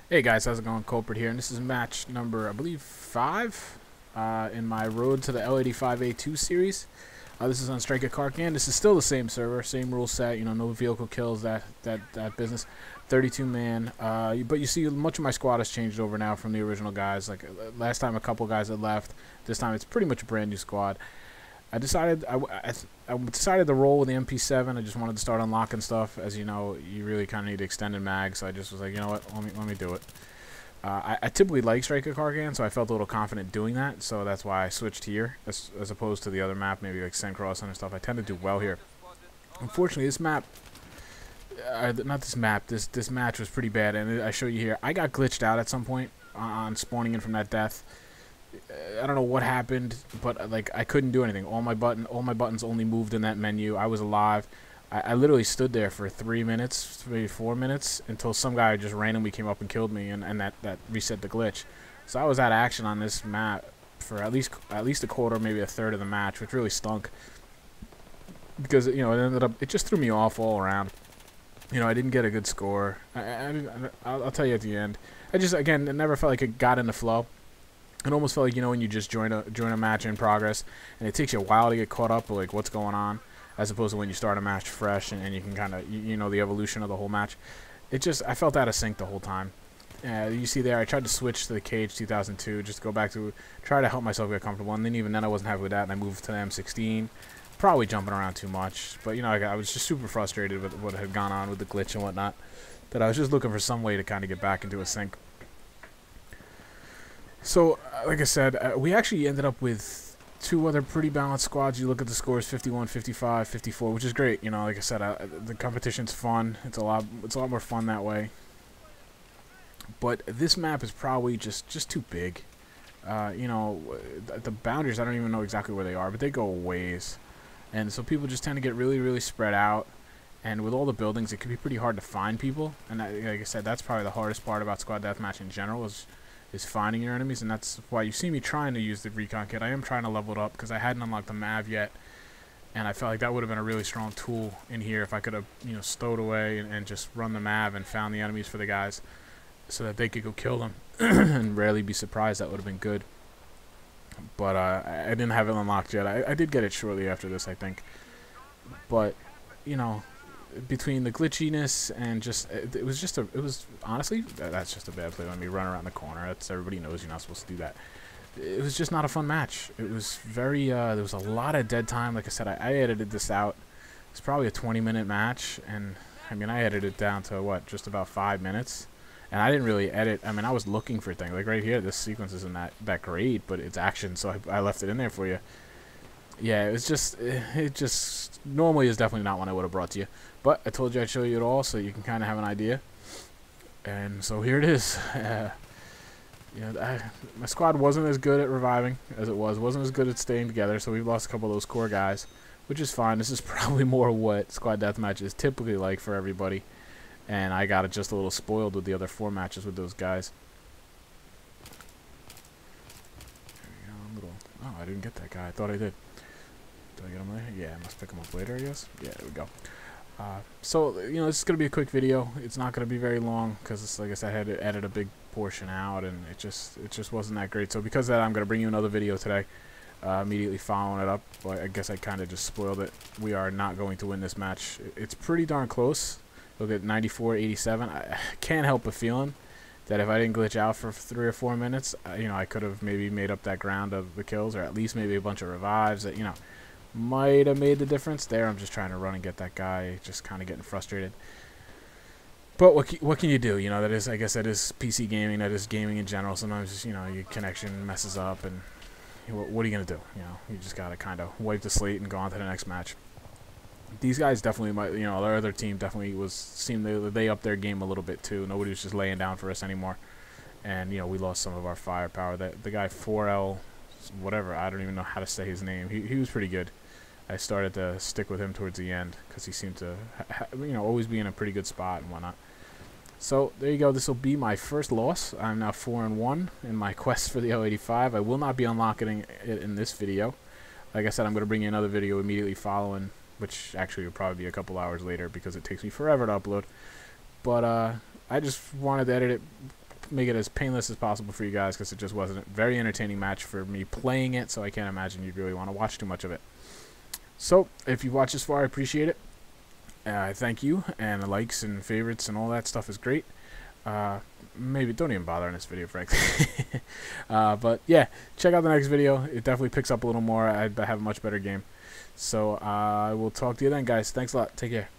Hey guys, how's it going? Culprit here, and this is match number, I believe, 5 in my Road to the L85A2 series. This is on Striker Karkand. This is still the same server, same rule set, no vehicle kills, that business. 32 man, but you see much of my squad has changed over now from the original guys. Like last time a couple guys had left, this time it's pretty much a brand new squad. I decided I decided to roll with the MP7. I just wanted to start unlocking stuff. As you know, you really kind of need extended mag, so I just was like, you know what, let me do it. I typically like Striker Karkand, so I felt a little confident doing that. So that's why I switched here, as opposed to the other map, maybe like Sen and stuff. I tend to do well here. Unfortunately, this map, not this map, this match was pretty bad, and I show you here. I got glitched out at some point on spawning in from that death. I don't know what happened, but like I couldn't do anything. All my buttons only moved in that menu. I was alive. I literally stood there for 3 minutes, maybe 4 minutes, until some guy just randomly came up and killed me, and that reset the glitch. So I was out of action on this map for at least a quarter, maybe a third of the match, which really stunk. Because it just threw me off all around. I didn't get a good score. I'll tell you at the end. Again, it never felt like it got in the flow. It almost felt like, when you just join a match in progress, and it takes you a while to get caught up with like what's going on, as opposed to when you start a match fresh and you can kind of the evolution of the whole match. I felt out of sync the whole time. You see there, I tried to switch to the Cage 2002 just to go back to try to help myself get comfortable, and then even then I wasn't happy with that, and I moved to the M16. Probably jumping around too much, but I was just super frustrated with what had gone on with the glitch and whatnot, that I was just looking for some way to kind of get back into a sync. So, like I said, we actually ended up with 2 other pretty balanced squads. You look at the scores, 51, 55, 54, which is great. Like I said, the competition's fun. It's a lot more fun that way. But this map is probably just too big. The boundaries, I don't even know exactly where they are, but they go a ways. And so people just tend to get really, really spread out. And with all the buildings, it can be pretty hard to find people. And like I said, that's probably the hardest part about squad deathmatch in general, is finding your enemies, and that's why you see me trying to use the recon kit. I am trying to level it up because I hadn't unlocked the MAV yet, and I felt like that would have been a really strong tool in here if I could have stowed away and just run the MAV and found the enemies for the guys so that they could go kill them and rarely be surprised. That would have been good, but I didn't have it unlocked yet. I did get it shortly after this, I think, but between the glitchiness and it was honestly, that's just a bad play. Let me run around the corner. Everybody knows you're not supposed to do that. It was just not a fun match. It was very there was a lot of dead time. Like I said, I edited this out. It's probably a 20-minute match, and I mean I edited it down to what, just about 5 minutes. And I didn't really edit. I mean, I was looking for things like right here. This sequence isn't that great, but it's action, so I left it in there for you. Yeah, it just normally is definitely not one I would have brought to you, but I told you I'd show you it all so you can kind of have an idea. And so here it is. My squad wasn't as good at reviving as it wasn't as good at staying together, so we've lost a couple of those core guys, which is fine. This is probably more what squad deathmatch is typically like for everybody, and I got it just a little spoiled with the other 4 matches with those guys. There we go, oh, I didn't get that guy. I thought I did. Did I get him later? Yeah, I must pick him up later, I guess. Yeah, there we go. So, this is going to be a quick video. It's not going to be very long because, like I said, I had to edit a big portion out, and it just wasn't that great. So because of that, I'm going to bring you another video today, immediately following it up. But I guess I kind of just spoiled it. We are not going to win this match. It's pretty darn close. Look at 94-87. I can't help but feeling that if I didn't glitch out for 3 or 4 minutes, I could have maybe made up that ground of the kills, or at least maybe a bunch of revives that, might have made the difference. There, I'm just trying to run and get that guy, just kind of getting frustrated. But what can you do? That is, I guess that is PC gaming, that is gaming in general. Sometimes just, your connection messes up, and what are you going to do? You just got to kind of wipe the slate and go on to the next match. These guys definitely might, their other team definitely seemed they upped their game a little bit too. Nobody was just laying down for us anymore. And, we lost some of our firepower. The guy 4L, whatever, I don't even know how to say his name. He was pretty good. I started to stick with him towards the end because he seemed to, always be in a pretty good spot and whatnot. So there you go. This will be my first loss. I'm now 4-1 in my quest for the L85. I will not be unlocking it in this video. Like I said, I'm going to bring you another video immediately following, which actually will probably be a couple hours later because it takes me forever to upload. But I just wanted to edit it make it as painless as possible for you guys, because it just wasn't a very entertaining match for me playing it, so I can't imagine you'd really want to watch too much of it. So, if you've watched this far, I appreciate it. I thank you, and the likes and favorites and all that stuff is great. Maybe don't even bother in this video, frankly. But yeah, check out the next video. It definitely picks up a little more. I have a much better game. So I will talk to you then, guys. Thanks a lot. Take care.